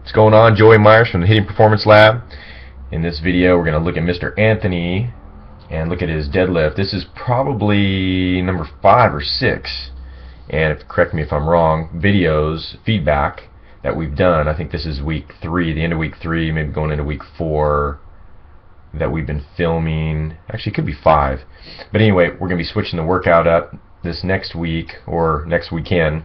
What's going on? Joey Myers from the Hitting Performance Lab. In this video we're going to look at Mr. Anthony and look at his deadlift. This is probably number 5 or 6, and correct me if I'm wrong, videos, feedback that we've done. I think this is week 3, the end of week 3, maybe going into week 4 that we've been filming. Actually, it could be 5. But anyway, we're going to be switching the workout up this next week or next weekend.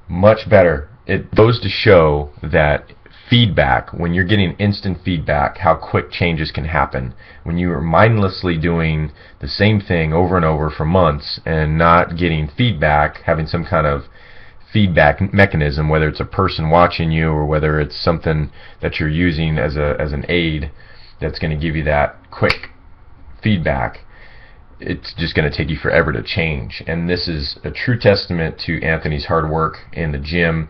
Much better. It goes to show that feedback, when you're getting instant feedback, how quick changes can happen. When you are mindlessly doing the same thing over and over for months and not getting feedback, having some kind of feedback mechanism, whether it's a person watching you or whether it's something that you're using as an aid that's going to give you that quick feedback, it's just going to take you forever to change. And this is a true testament to Anthony's hard work in the gym.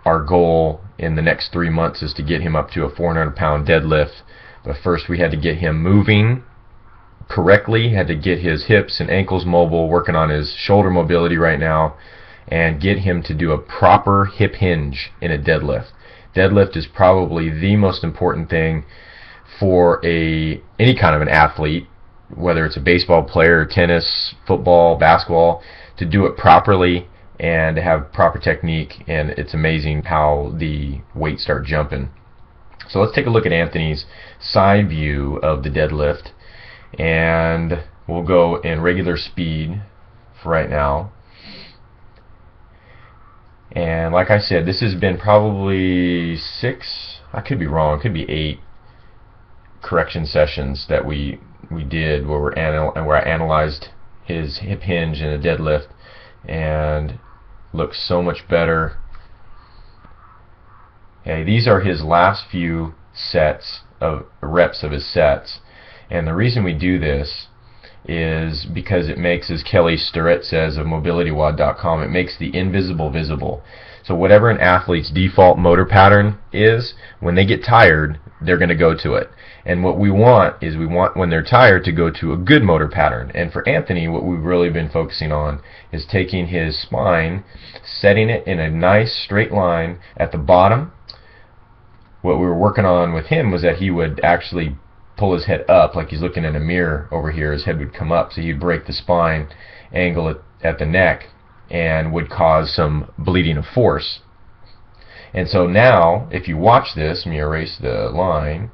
Our goal in the next 3 months is to get him up to a 400-pound deadlift. But first we had to get him moving correctly, had to get his hips and ankles mobile, working on his shoulder mobility right now, and get him to do a proper hip hinge in a deadlift. Deadlift is probably the most important thing for any kind of an athlete, whether it's a baseball player, tennis, football, basketball, to do it properly and to have proper technique. And it's amazing how the weights start jumping. So let's take a look at Anthony's side view of the deadlift, and we'll go in regular speed for right now. And like I said, this has been probably 6, I could be wrong, it could be 8 correction sessions that we did where I analyzed his hip hinge in a deadlift, and looks so much better. Okay, these are his last few sets of reps of his sets, and the reason we do this is because it makes, as Kelly Starrett says of mobilitywod.com, it makes the invisible visible. So whatever an athlete's default motor pattern is, when they get tired, they're going to go to it. And what we want is, we want when they're tired to go to a good motor pattern. And for Anthony, what we've really been focusing on is taking his spine, setting it in a nice straight line at the bottom. What we were working on with him was that he would actually pull his head up like he's looking in a mirror over here. His head would come up, so he'd break the spine, angle it at the neck, and would cause some bleeding of force. And so now, if you watch this, let me erase the line.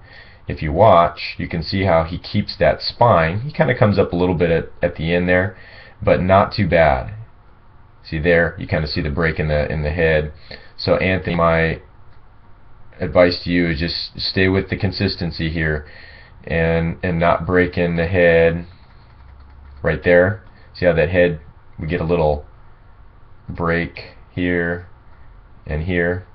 If you watch, you can see how he keeps that spine. He kind of comes up a little bit at the end there, but not too bad. See there, you kind of see the break in the head. So Anthony, my advice to you is just stay with the consistency here, and not break in the head right there. See how that head, we get a little break here and here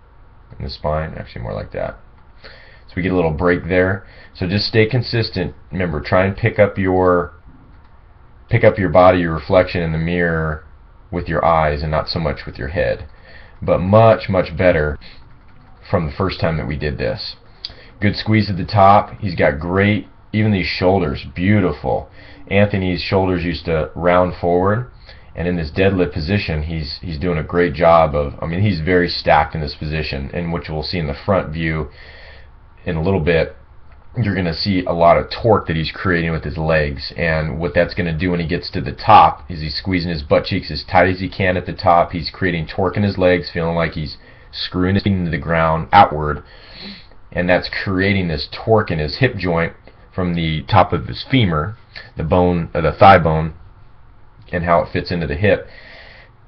in the spine, actually more like that. So we get a little break there. So just stay consistent. Remember, try and pick up your body, your reflection in the mirror with your eyes and not so much with your head. But much better from the first time that we did this. Good squeeze at the top. He's got great, even these shoulders, beautiful. Anthony's shoulders used to round forward, and in this deadlift position, he's doing a great job of, I mean, he's very stacked in this position, and which we'll see in the front view in a little bit. You're going to see a lot of torque that he's creating with his legs, and what that's going to do when he gets to the top is he's squeezing his butt cheeks as tight as he can at the top. He's creating torque in his legs, feeling like he's screwing his feet into the ground outward, and that's creating this torque in his hip joint from the top of his femur, the bone, the thigh bone, and how it fits into the hip.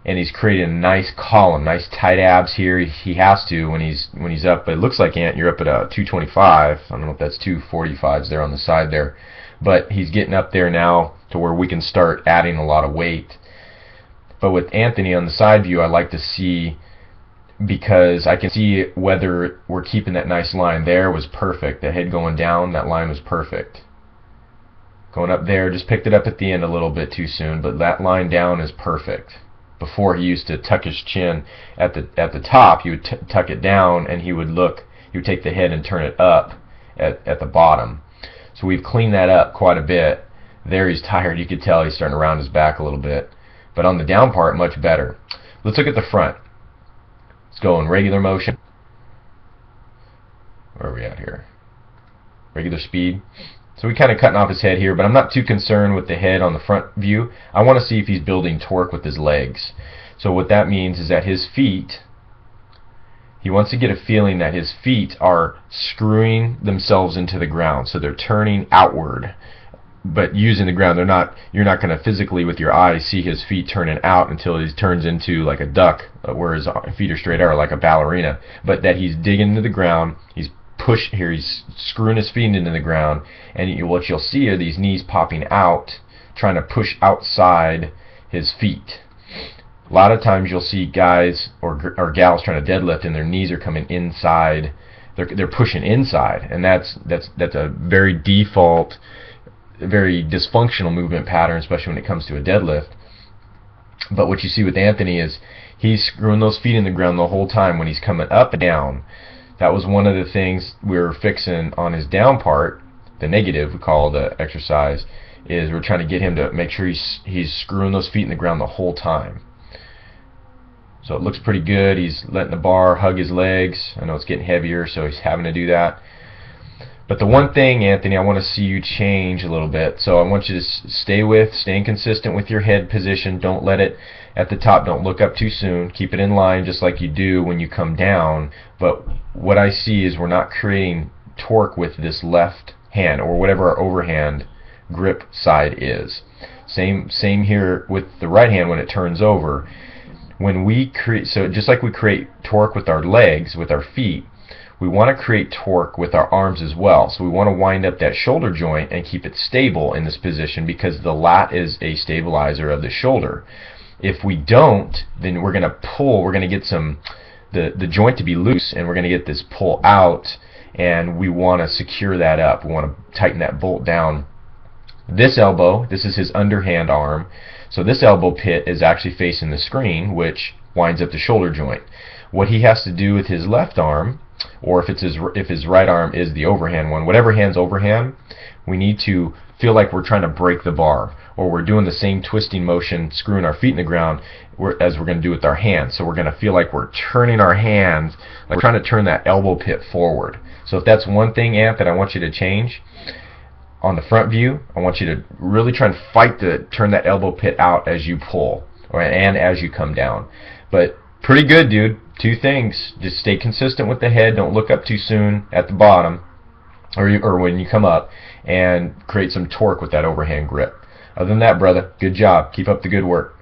And he's creating a nice column, nice tight abs here. He has to when he's up. But it looks like, Ant, you're up at a 225. I don't know if that's 245s there on the side there, but he's getting up there now to where we can start adding a lot of weight. But with Anthony on the side view, I like to see, because I can see whether we're keeping that nice line. There was perfect. The head going down, that line was perfect. Going up there, just picked it up at the end a little bit too soon, but that line down is perfect. Before, he used to tuck his chin at the top. He would tuck it down, and he would take the head and turn it up at the bottom. So we've cleaned that up quite a bit. There he's tired. You could tell he's starting to round his back a little bit. But on the down part, much better. Let's look at the front. Let's go in regular motion. where are we at here? Regular speed. So we kind of cutting off his head here, but I'm not too concerned with the head on the front view. I want to see if he's building torque with his legs. So what that means is that his feet, he wants to get a feeling that his feet are screwing themselves into the ground. So they're turning outward, but using the ground. You're not going to physically with your eyes see his feet turning out until he turns into like a duck, where his feet are straight out, or like a ballerina. But that he's digging into the ground, he's he's screwing his feet into the ground, and what you'll see are these knees popping out, trying to push outside his feet. A lot of times you'll see guys or gals trying to deadlift, and their knees are coming inside. They're pushing inside, and that's a very default, very dysfunctional movement pattern, especially when it comes to a deadlift. But what you see with Anthony is he's screwing those feet in the ground the whole time when he's coming up and down. That was one of the things we were fixing on his down part, the negative we call the exercise, is we're trying to get him to make sure he's screwing those feet in the ground the whole time. So it looks pretty good. He's letting the bar hug his legs. I know it's getting heavier, so he's having to do that. But the one thing, Anthony, I want to see you change a little bit. So I want you to staying consistent with your head position. Don't let it at the top. Don't look up too soon. Keep it in line just like you do when you come down. But what I see is we're not creating torque with this left hand, or whatever our overhand grip side is. Same here with the right hand when it turns over. When we create, so just like we create torque with our legs, with our feet, we want to create torque with our arms as well. So we want to wind up that shoulder joint and keep it stable in this position, because the lat is a stabilizer of the shoulder. If we don't, then we're going to pull, we're going to get the joint to be loose, and we're going to get this pull out, and we want to secure that up. We want to tighten that bolt down. This elbow, this is his underhand arm, so this elbow pit is actually facing the screen, which winds up the shoulder joint. What he has to do with his left arm, or if his right arm is the overhand one, whatever hand's overhand, we need to feel like we're trying to break the bar, or we're doing the same twisting motion, screwing our feet in the ground, as we're going to do with our hands. So we're going to feel like we're turning our hands, like we're trying to turn that elbow pit forward. So if that's one thing, Ant, that I want you to change, on the front view, I want you to really try and fight to turn that elbow pit out as you pull, and as you come down. But pretty good, dude. Two things: just stay consistent with the head, don't look up too soon at the bottom, or when you come up, and create some torque with that overhand grip. Other than that, brother, good job. Keep up the good work.